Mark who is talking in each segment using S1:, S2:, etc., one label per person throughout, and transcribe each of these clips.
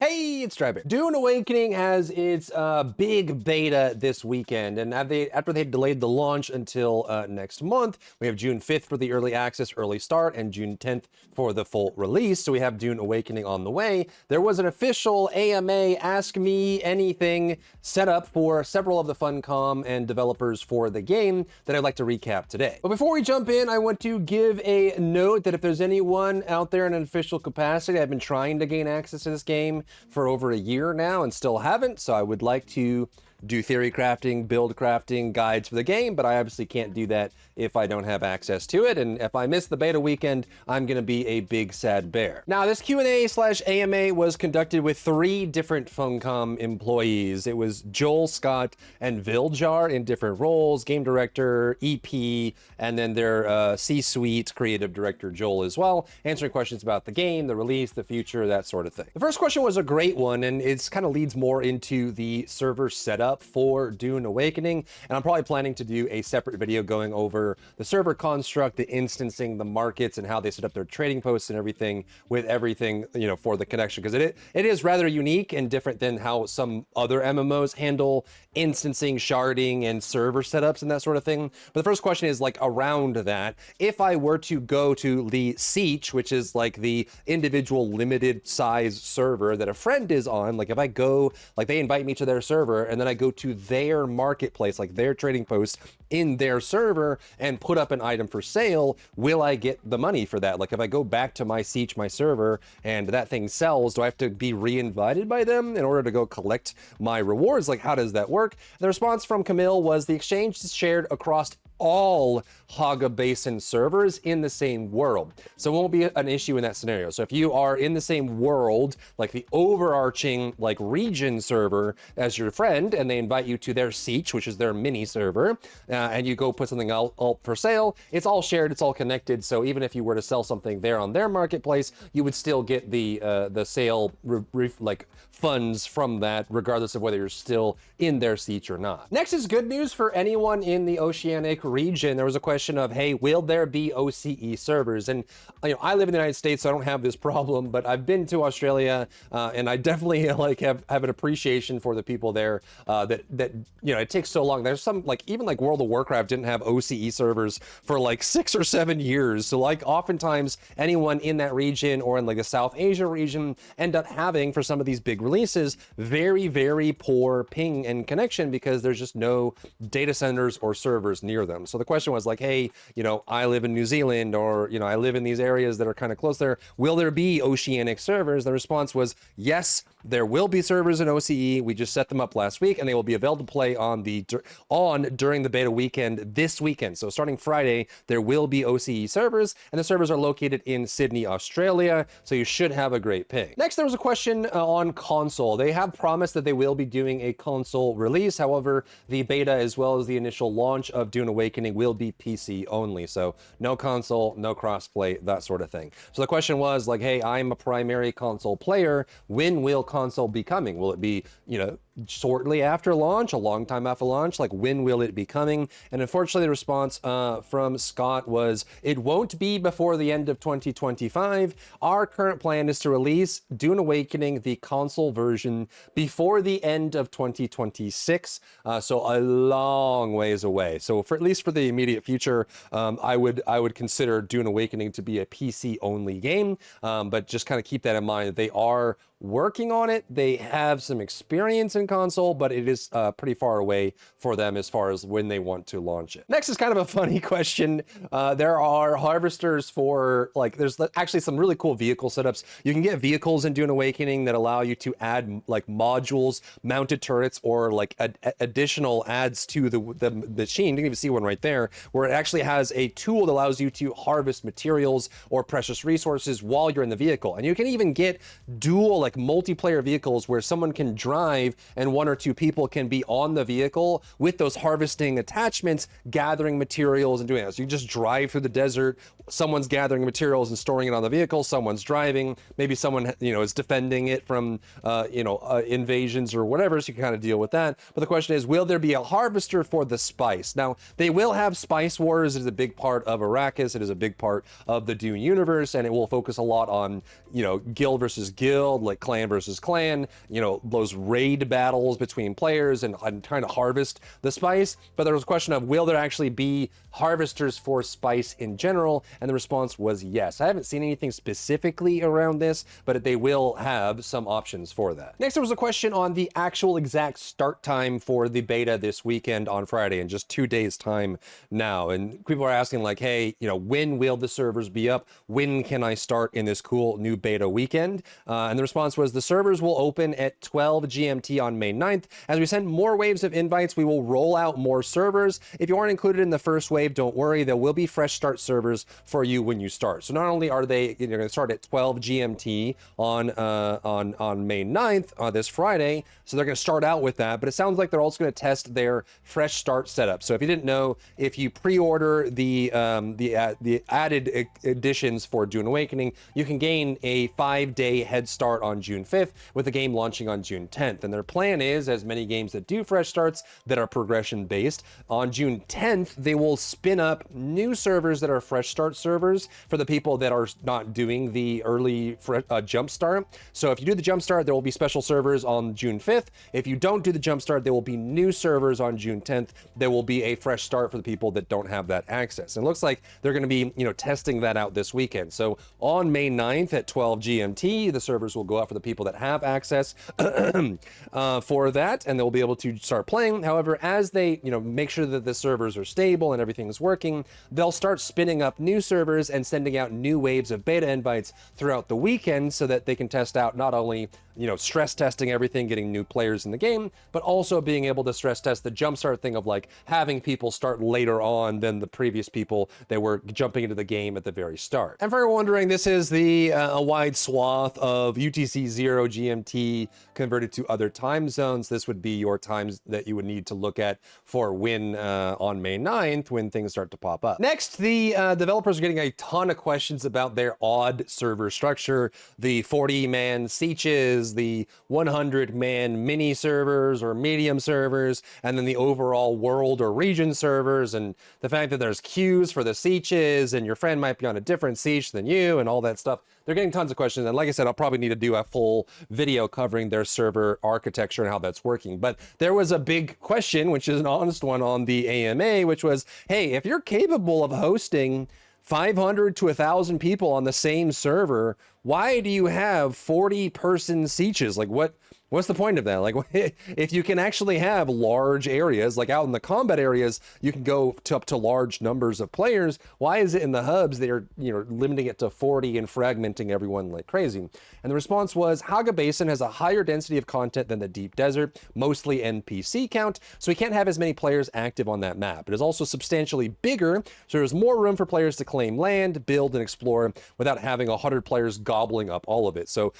S1: Hey, it's Drybear. Dune Awakening has its big beta this weekend, and after they delayed the launch until next month, we have June 5th for the early access, early start, and June 10th for the full release. So we have Dune Awakening on the way. There was an official AMA Ask Me Anything set up for several of the Funcom and developers for the game that I'd like to recap today. But before we jump in, I want to give a note that if there's anyone out there in an official capacity, I've been trying to gain access to this game for over a year now and still haven't, so I would like to do theory crafting, build crafting guides for the game, but I obviously can't do that if I don't have access to it, and if I miss the beta weekend, I'm gonna be a big sad bear. Now, this Q&A/AMA was conducted with 3 different Funcom employees. It was Joel, Scott, and Viljar in different roles, game director, EP, and then their C-suite creative director, Joel, as well, answering questions about the game, the release, the future, that sort of thing. The first question was a great one, and it kind of leads more into the server setup for Dune Awakening, and I'm probably planning to do a separate video going over the server construct, the instancing, the markets, and how they set up their trading posts and everything with everything, you know, for the connection, because it is rather unique and different than how some other MMOs handle instancing, sharding, and server setups and that sort of thing. But the first question is like around that. If I were to go to the Siege, which is like the individual limited size server that a friend is on, like if I go, like they invite me to their server and then I go to their marketplace, like their trading post in their server and put up an item for sale, will I get the money for that? Like if I go back to my Siege, my server, and that thing sells, do I have to be re-invited by them in order to go collect my rewards? Like how does that work? The response from Camille was the exchange is shared across all Haga Basin servers in the same world. So it won't be an issue in that scenario. So if you are in the same world, like the overarching like region server as your friend, and they invite you to their Siege, which is their mini server, and you go put something out for sale, it's all shared, it's all connected. So even if you were to sell something there on their marketplace, you would still get the sale like funds from that, regardless of whether you're still in their Siege or not. Next is good news for anyone in the Oceanic region. There was a question of, hey, will there be OCE servers? And you know, I live in the United States, so I don't have this problem, but I've been to Australia, and I definitely like have an appreciation for the people there. That you know, it takes so long. There's some like even like World of Warcraft didn't have OCE servers for like 6 or 7 years. So like oftentimes anyone in that region or in like the South Asia region end up having, for some of these big releases, very, very poor ping and connection because there's just no data centers or servers near them. So the question was like, hey, you know, I live in New Zealand, or, you know, I live in these areas that are kind of close there. Will there be Oceanic servers? The response was, yes, there will be servers in OCE. We just set them up last week, and they will be available to play during the beta weekend this weekend. So starting Friday, there will be OCE servers, and the servers are located in Sydney, Australia. So you should have a great ping. Next, there was a question on console. They have promised that they will be doing a console release. However, the beta as well as the initial launch of Dune Awakening will be PC only. So no console, no crossplay, that sort of thing. So the question was like, hey, I'm a primary console player. When will console be coming? Will it be, you know, shortly after launch, a long time after launch? Like when will it be coming? And unfortunately the response from Scott was, it won't be before the end of 2025. Our current plan is to release Dune Awakening, the console version, before the end of 2026. So a long ways away. So for at least for the immediate future, I would consider Dune Awakening to be a PC only game, but just kind of keep that in mind that they are working on it. They have some experience in console, but it is pretty far away for them as far as when they want to launch it. Next is kind of a funny question. There are harvesters for, like, there's actually some really cool vehicle setups. You can get vehicles in Dune Awakening that allow you to add like modules, mounted turrets, or like additional adds to the machine. You can even see one right there, where it actually has a tool that allows you to harvest materials or precious resources while you're in the vehicle. And you can even get dual, like multiplayer vehicles where someone can drive and 1 or 2 people can be on the vehicle with those harvesting attachments, gathering materials and doing that. So you just drive through the desert, someone's gathering materials and storing it on the vehicle, someone's driving, maybe someone, you know, is defending it from, invasions or whatever, so you can kind of deal with that. But the question is, will there be a harvester for the spice? Now, they will have Spice Wars. It is a big part of Arrakis. It is a big part of the Dune universe, and it will focus a lot on, you know, guild versus guild, like like clan versus clan, you know, those raid battles between players and trying to harvest the spice. But there was a question of, will there actually be harvesters for spice in general? And the response was yes. I haven't seen anything specifically around this, but they will have some options for that. Next, there was a question on the actual exact start time for the beta this weekend on Friday, in just 2 days time now. And people are asking like, hey, you know, when will the servers be up? When can I start in this cool new beta weekend? And the response was the servers will open at 12 GMT on May 9th. As we send more waves of invites, we will roll out more servers. If you aren't included in the first wave, don't worry, there will be fresh start servers for you when you start. So not only are they going to start at 12 GMT on May 9th, this Friday, so they're going to start out with that, but it sounds like they're also going to test their fresh start setup. So if you didn't know, if you pre-order the added editions for Dune Awakening, you can gain a 5-day head start on June 5th, with the game launching on June 10th. And their plan is, as many games that do fresh starts that are progression based, on June 10th, they will spin up new servers that are fresh start servers for the people that are not doing the early jump start. So if you do the jump start, there will be special servers on June 5th. If you don't do the jump start, there will be new servers on June 10th. There will be a fresh start for the people that don't have that access. And it looks like they're going to be, you know, testing that out this weekend. So on May 9th at 12 GMT, the servers will go out for the people that have access for that, and they'll be able to start playing. However, as they, you know, make sure that the servers are stable and everything's working, they'll start spinning up new servers and sending out new waves of beta invites throughout the weekend so that they can test out not only, you know, stress testing everything, getting new players in the game, but also being able to stress test the jumpstart thing of like having people start later on than the previous people that were jumping into the game at the very start. And for everyone wondering, this is the a wide swath of UTC 0 GMT converted to other time zones. This would be your times that you would need to look at for when on May 9th, when things start to pop up. Next, the developers are getting a ton of questions about their odd server structure, the 40-man sieges, the 100-man mini servers or medium servers, and then the overall world or region servers, and the fact that there's queues for the sieges and your friend might be on a different siege than you and all that stuff. They're getting tons of questions, and like I said, I'll probably need to do a full video covering their server architecture and how that's working. But there was a big question, which is an honest one on the AMA, which was, hey, if you're capable of hosting 500 to 1,000 people on the same server, why do you have 40-person sieges? Like, what's the point of that? Like, if you can actually have large areas, like out in the combat areas, you can go to up to large numbers of players. Why is it in the hubs they're, you know, limiting it to 40 and fragmenting everyone like crazy? And the response was, Haga Basin has a higher density of content than the Deep Desert, mostly NPC count, so we can't have as many players active on that map. It is also substantially bigger, so there's more room for players to claim land, build, and explore without having 100 players gobbling up all of it. So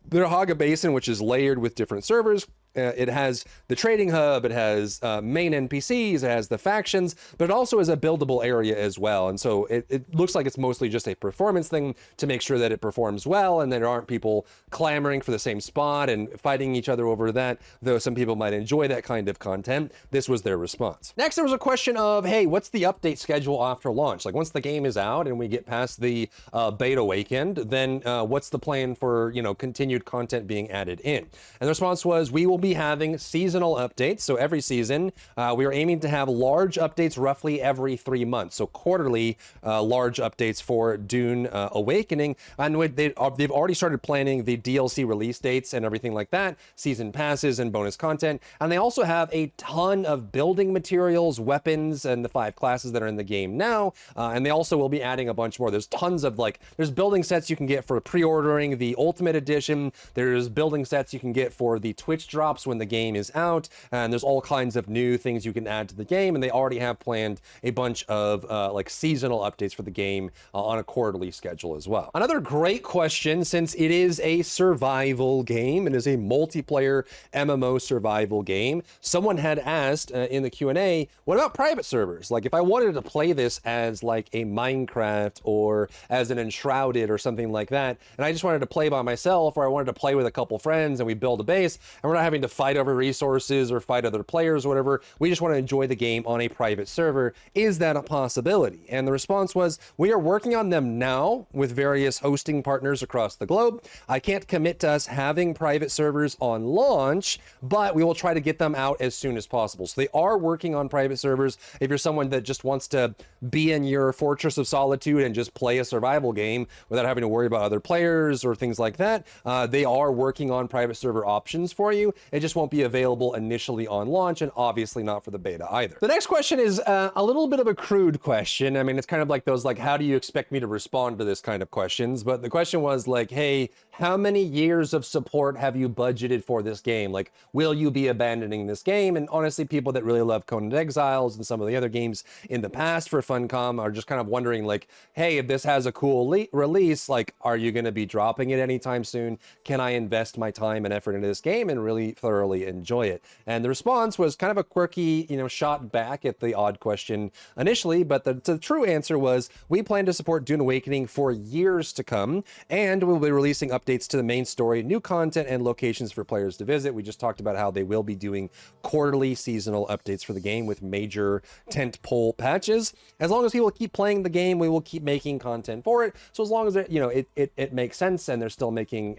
S1: their Haga Basin, which is layered with different servers, it has the trading hub, it has main NPCs, it has the factions, but it also is a buildable area as well. And so it looks like it's mostly just a performance thing to make sure that it performs well and there aren't people clamoring for the same spot and fighting each other over that, though some people might enjoy that kind of content. This was their response. Next, there was a question of, hey, what's the update schedule after launch? Like, once the game is out and we get past the beta weekend, then what's the plan for, you know, continued content being added in? And the response was, we will be having seasonal updates. So every season, we are aiming to have large updates roughly every 3 months. So quarterly large updates for Dune Awakening. And they've already started planning the DLC release dates and everything like that, season passes and bonus content. And they also have a ton of building materials, weapons, and the 5 classes that are in the game now. And they also will be adding a bunch more. There's tons of, like, there's building sets you can get for pre-ordering the Ultimate Edition. There's building sets you can get for the Twitch drops when the game is out, and there's all kinds of new things you can add to the game, and they already have planned a bunch of like seasonal updates for the game on a quarterly schedule as well. Another great question, since it is a survival game, it is a multiplayer MMO survival game, someone had asked in the Q&A, what about private servers? Like, if I wanted to play this as like a Minecraft or as an Enshrouded or something like that, and I just wanted to play by myself, or I wanted to play with a couple friends and we build a base, and we're not having having to fight over resources or fight other players or whatever. We just want to enjoy the game on a private server. Is that a possibility? And the response was, we are working on them now with various hosting partners across the globe. I can't commit to us having private servers on launch, but we will try to get them out as soon as possible. So they are working on private servers. If you're someone that just wants to be in your Fortress of Solitude and just play a survival game without having to worry about other players or things like that, they are working on private server options for you. It just won't be available initially on launch, and obviously not for the beta either. The next question is a little bit of a crude question. I mean, it's kind of like those, like, how do you expect me to respond to this kind of questions? But the question was like, hey, how many years of support have you budgeted for this game? Like, will you be abandoning this game? And honestly, people that really love Conan Exiles and some of the other games in the past for Funcom are just kind of wondering, like, hey, if this has a cool release, like, are you going to be dropping it anytime soon? Can I invest my time and effort into this game and really thoroughly enjoy it? And the response was kind of a quirky, shot back at the odd question initially, but the true answer was, we plan to support Dune Awakening for years to come, and we'll be releasing updates to the main story, new content, and locations for players to visit. We just talked about how they will be doing quarterly seasonal updates for the game with major tentpole patches. As long as people keep playing the game, we will keep making content for it. So as long as it makes sense and they're still making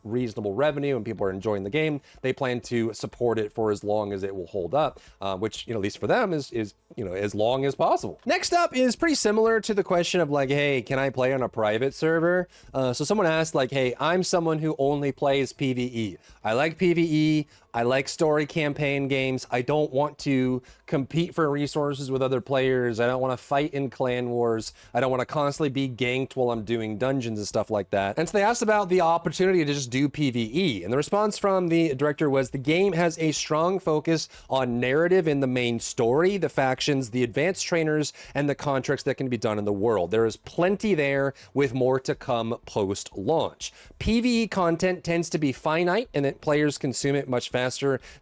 S1: reasonable revenue and people are enjoying the game, they plan to support it for as long as it will hold up, which at least for them is as long as possible. Next up is pretty similar to the question of like, hey, can I play on a private server? So someone asked like, hey, I'm someone who only plays PvE. I like PvE. I like story campaign games. I don't want to compete for resources with other players. I don't want to fight in clan wars. I don't want to constantly be ganked while I'm doing dungeons and stuff like that. And so they asked about the opportunity to just do PvE. And the response from the director was, the game has a strong focus on narrative in the main story, the factions, the advanced trainers, and the contracts that can be done in the world. There is plenty there with more to come post-launch. PvE content tends to be finite and that players consume it much faster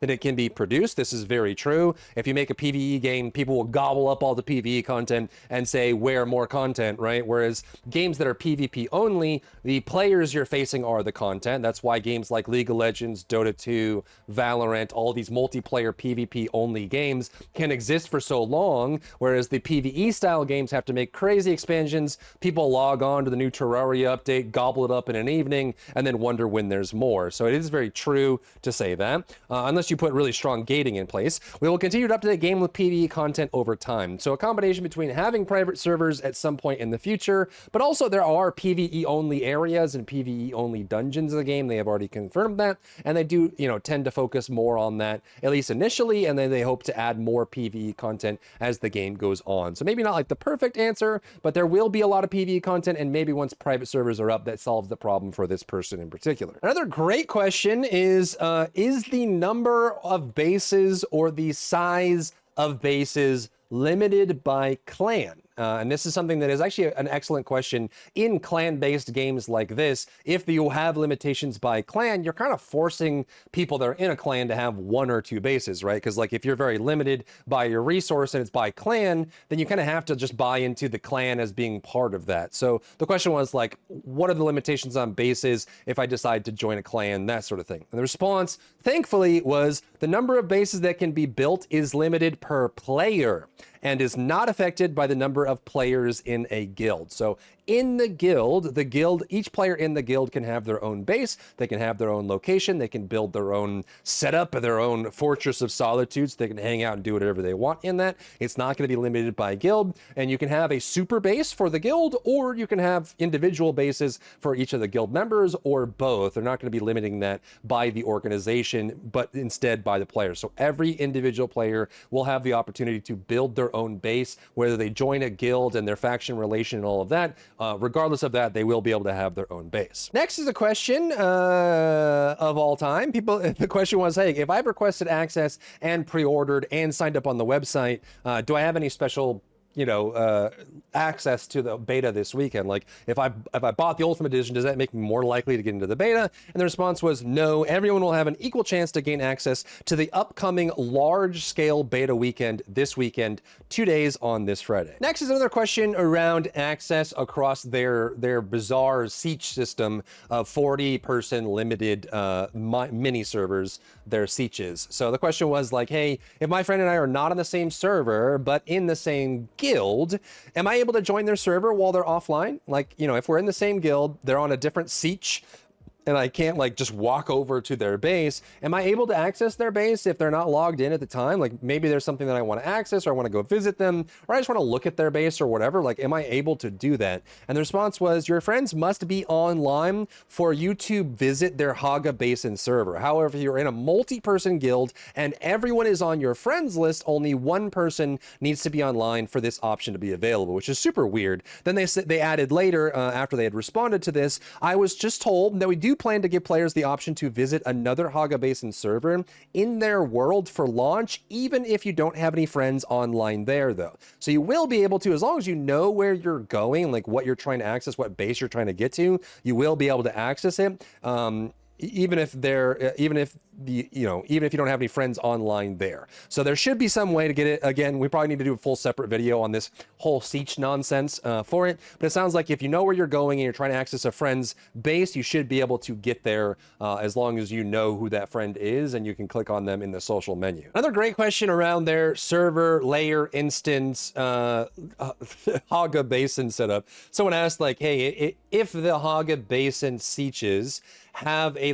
S1: than it can be produced. This is very true. If you make a PvE game, people will gobble up all the PvE content and say, where more content, right? Whereas games that are PvP only, the players you're facing are the content. That's why games like League of Legends, Dota 2, Valorant, all these multiplayer PvP only games can exist for so long, whereas the PvE style games have to make crazy expansions. People log on to the new Terraria update, gobble it up in an evening, and then wonder when there's more. So it is very true to say that. Unless you put really strong gating in place. We will continue to update the game with PvE content over time. So a combination between having private servers at some point in the future, but also there are PvE only areas and PvE only dungeons in the game. They have already confirmed that, and they do, tend to focus more on that, at least initially, and then they hope to add more PvE content as the game goes on. So maybe not like the perfect answer, but there will be a lot of PvE content, and maybe once private servers are up, that solves the problem for this person in particular. Another great question is the number of bases or the size of bases limited by clan? And this is something that is actually an excellent question. In clan-based games like this, if you have limitations by clan, you're kind of forcing people that are in a clan to have one or two bases, right? Because like if you're very limited by your resource and it's by clan, then you kind of have to just buy into the clan as being part of that. So the question was like, what are the limitations on bases if I decide to join a clan, that sort of thing? And the response, thankfully, was the number of bases that can be built is limited per player and is not affected by the number of players in a guild. So in the guild, each player in the guild can have their own base, they can have their own location, they can build their own setup, their own Fortress of Solitude, so they can hang out and do whatever they want in that. It's not going to be limited by guild, and you can have a super base for the guild, or you can have individual bases for each of the guild members, or both. They're not going to be limiting that by the organization, but instead by the player. So every individual player will have the opportunity to build their own base, whether they join a guild and their faction relation and all of that. Regardless of that, they will be able to have their own base. Next is a question of all time. The question was, hey, if I've requested access and pre-ordered and signed up on the website, do I have any special access to the beta this weekend. Like if I bought the Ultimate Edition, does that make me more likely to get into the beta? And the response was no, everyone will have an equal chance to gain access to the upcoming large-scale beta weekend this weekend, 2 days on this Friday. Next is another question around access across their bizarre siege system of 40-person limited mini servers, their sieges. So the question was like, hey, if my friend and I are not on the same server, but in the same guild, am I able to join their server while they're offline? Like, if we're in the same guild, they're on a different siege, and I can't like just walk over to their base. Am I able to access their base if they're not logged in at the time? Like maybe there's something that I want to access, or I want to go visit them, or I just want to look at their base or whatever. Like, am I able to do that? And the response was, your friends must be online for you to visit their Haga Basin server. However, if you're in a multi-person guild and everyone is on your friends list, only one person needs to be online for this option to be available, which is super weird. Then they added later, after they had responded to this, I was just told that we do plan to give players the option to visit another Haga Basin server in their world for launch, even if you don't have any friends online there, though. So you will be able to, as long as you know where you're going, like what you're trying to access, what base you're trying to get to, you will be able to access it. Even if you don't have any friends online there. So there should be some way to get it. Again, we probably need to do a full separate video on this whole siege nonsense for it. But it sounds like if you know where you're going and you're trying to access a friend's base, you should be able to get there as long as you know who that friend is and you can click on them in the social menu. Another great question around their server layer instance Haga Basin setup. Someone asked like, hey, if the Haga Basin sieges have a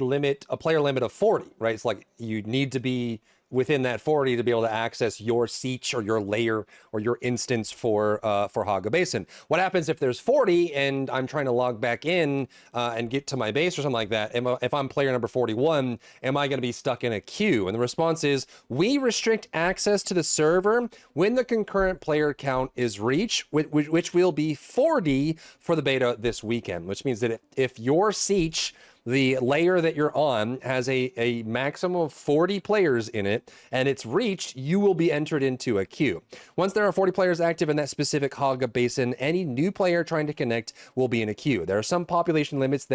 S1: player limit of 40, right? It's like you need to be within that 40 to be able to access your siege or your layer or your instance for Haga Basin. What happens if there's 40 and I'm trying to log back in and get to my base or something like that? If I'm player number 41, am I going to be stuck in a queue? And the response is, we restrict access to the server when the concurrent player count is reached, which will be 40 for the beta this weekend, which means that if your siege, the layer that you're on, has a maximum of 40 players in it and it's reached, you will be entered into a queue. Once there are 40 players active in that specific Haga Basin, any new player trying to connect will be in a queue. There are some population limits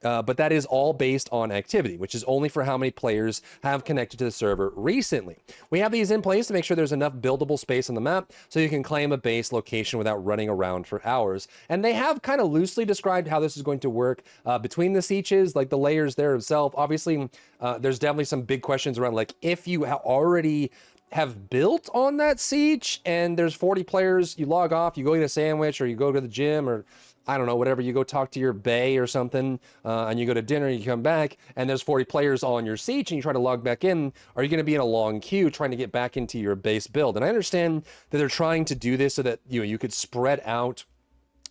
S1: but that is all based on activity, which is only for how many players have connected to the server recently. We have these in place to make sure there's enough buildable space on the map so you can claim a base location without running around for hours. And they have kind of loosely described how this is going to work between the sieges, like the layers there itself. Obviously, there's definitely some big questions around like if you already have built on that siege and there's 40 players, you log off, you go eat a sandwich or you go to the gym or I don't know, whatever, you go talk to your bae or something, and you go to dinner, you come back, and there's 40 players on your siege, and you try to log back in, are you going to be in a long queue trying to get back into your base build? And I understand that they're trying to do this so that you could spread out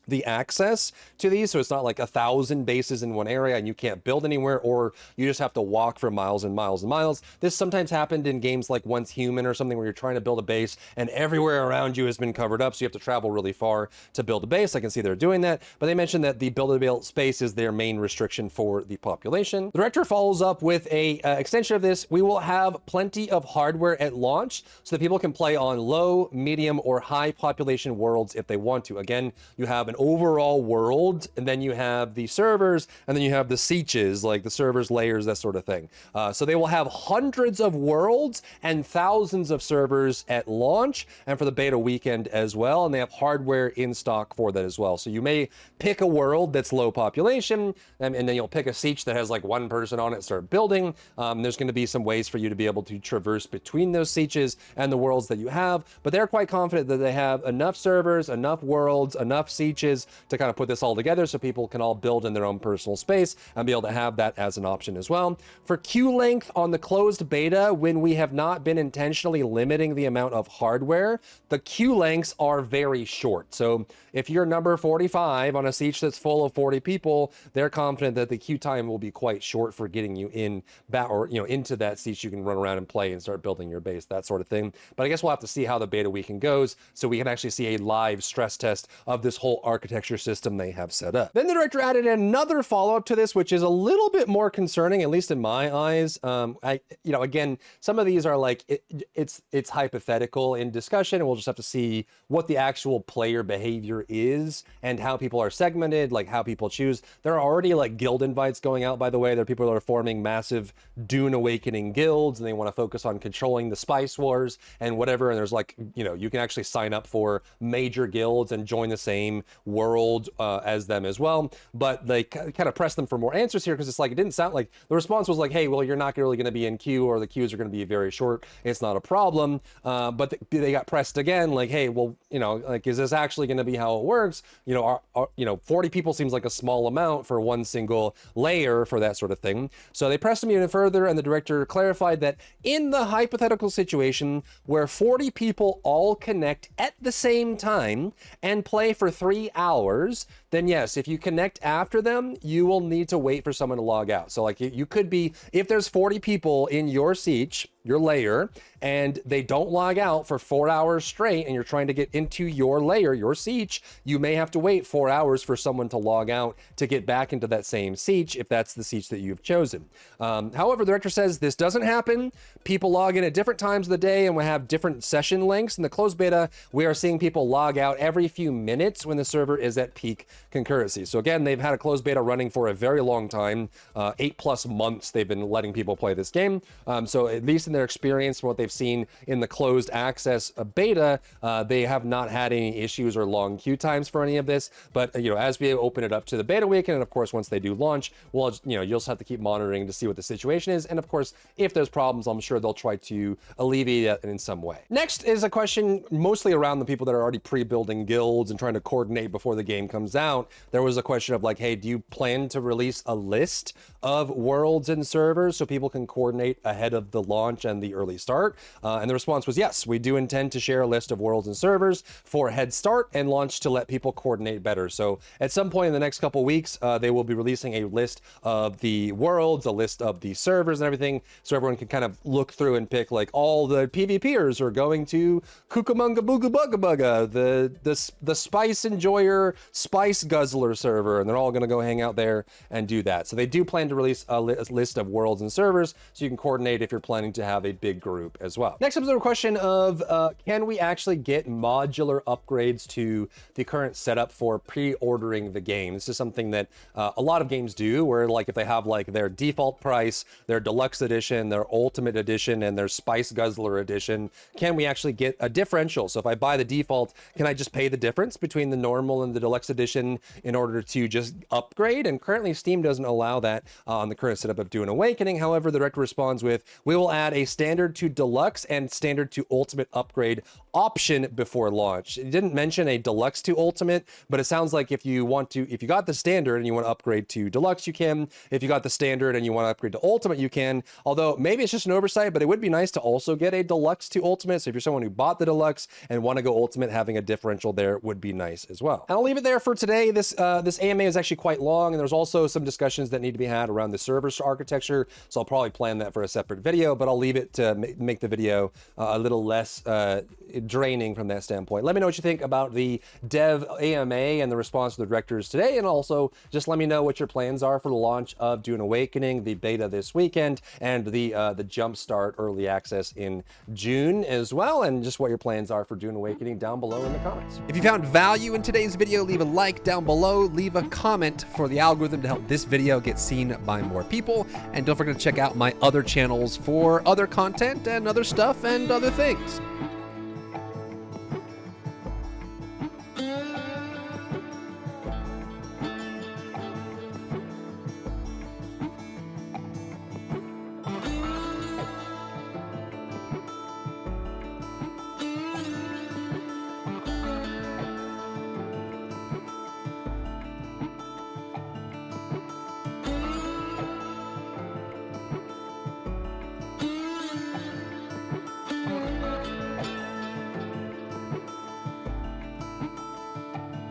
S1: the access to these, so it's not like 1,000 bases in one area and you can't build anywhere, or you just have to walk for miles and miles and miles. This sometimes happened in games like Once Human or something, where you're trying to build a base and everywhere around you has been covered up, so you have to travel really far to build a base. I can see they're doing that, but they mentioned that the buildable space is their main restriction for the population. The director follows up with a extension of this. We will have plenty of hardware at launch so that people can play on low, medium, or high population worlds if they want to. Again, you have an overall world, and then you have the servers, and then you have the sieges, like the servers, layers, that sort of thing. So they will have hundreds of worlds and thousands of servers at launch and for the beta weekend as well, and they have hardware in stock for that as well. So you may pick a world that's low population, and then you'll pick a siege that has like one person on it, start building. There's going to be some ways for you to be able to traverse between those sieges and the worlds that you have, but they're quite confident that they have enough servers, enough worlds, enough sieges to kind of put this all together so people can all build in their own personal space and be able to have that as an option as well. For queue length on the closed beta, when we have not been intentionally limiting the amount of hardware, the queue lengths are very short. So if you're number 45 on a siege that's full of 40 people, they're confident that the queue time will be quite short for getting you in into that siege. You can run around and play and start building your base, that sort of thing. But I guess we'll have to see how the beta weekend goes so we can actually see a live stress test of this whole architecture system they have set up. Then the director added another follow-up to this, which is a little bit more concerning, at least in my eyes. Again, some of these are like, it's hypothetical in discussion, and we'll just have to see what the actual player behavior is and how people are segmented, like how people choose. There are already like guild invites going out, by the way. There are people that are forming massive Dune Awakening guilds, and they want to focus on controlling the Spice Wars and whatever. And there's like, you can actually sign up for major guilds and join the same world as them as well. But they kind of press them for more answers here, because it's like, it didn't sound like the response was like, hey, well, you're not really going to be in queue, or the queues are going to be very short. It's not a problem. But they got pressed again, like, hey, well, like, is this actually going to be how it works? 40 people seems like a small amount for one single layer for that sort of thing. So they pressed him even further, and the director clarified that in the hypothetical situation where 40 people all connect at the same time and play for 3 hours, then yes, if you connect after them, you will need to wait for someone to log out. So like, you could be, if there's 40 people in your siege, your layer, and they don't log out for 4 hours straight, and you're trying to get into your layer, your siege, you may have to wait 4 hours for someone to log out to get back into that same siege, if that's the siege that you've chosen. However, the director says this doesn't happen. People log in at different times of the day, and we have different session lengths. In the closed beta, we are seeing people log out every few minutes when the server is at peak concurrency. So again, they've had a closed beta running for a very long time, 8+ months they've been letting people play this game. So at least in their experience, from what they've seen in the closed access beta, they have not had any issues or long queue times for any of this. But as we open it up to the beta weekend, and of course once they do launch, well, you'll just have to keep monitoring to see what the situation is. And of course, if there's problems, I'm sure they'll try to alleviate it in some way. Next is a question mostly around the people that are already pre-building guilds and trying to coordinate before the game comes out. There was a question of like, hey, do you plan to release a list of worlds and servers so people can coordinate ahead of the launch and the early start? And the response was yes, we do intend to share a list of worlds and servers for a head start and launch to let people coordinate better. So at some point in the next couple weeks, they will be releasing a list of the worlds, a list of the servers and everything, so everyone can kind of look through and pick like all the PvPers are going to Cucamonga Booga Bugga Bugga, the Spice Enjoyer Spice Guzzler server, and they're all going to go hang out there and do that. So they do plan to release a list of worlds and servers so you can coordinate if you're planning to have a big group as well. Next up is a question of can we actually get modular upgrades to the current setup for pre-ordering the game? This is something that a lot of games do, where like if they have like their default price, their deluxe edition, their ultimate edition, and their Spice Guzzler edition, can we actually get a differential? So if I buy the default, can I just pay the difference between the normal and the deluxe edition in order to just upgrade? And currently Steam doesn't allow that on the current setup of Dune Awakening. However, the director responds with, we will add a standard to deluxe and standard to ultimate upgrade option before launch. It didn't mention a deluxe to ultimate, but it sounds like if you got the standard and you want to upgrade to deluxe, you can. If you got the standard and you want to upgrade to ultimate, you can. Although maybe it's just an oversight, but it would be nice to also get a deluxe to ultimate. So if you're someone who bought the deluxe and want to go ultimate, having a differential there would be nice as well. And I'll leave it there for today. This AMA is actually quite long, and there's also some discussions that need to be had around the server architecture. So I'll probably plan that for a separate video, but I'll leave it to make the video a little less draining from that standpoint. Let me know what you think about the dev AMA and the response to the directors today, and also just let me know what your plans are for the launch of Dune Awakening, the beta this weekend, and the Jumpstart early access in June as well, and just what your plans are for Dune Awakening down below in the comments. If you found value in today's video, leave a like down below, leave a comment for the algorithm to help this video get seen by more people, and don't forget to check out my other channels for other content and other stuff and other things.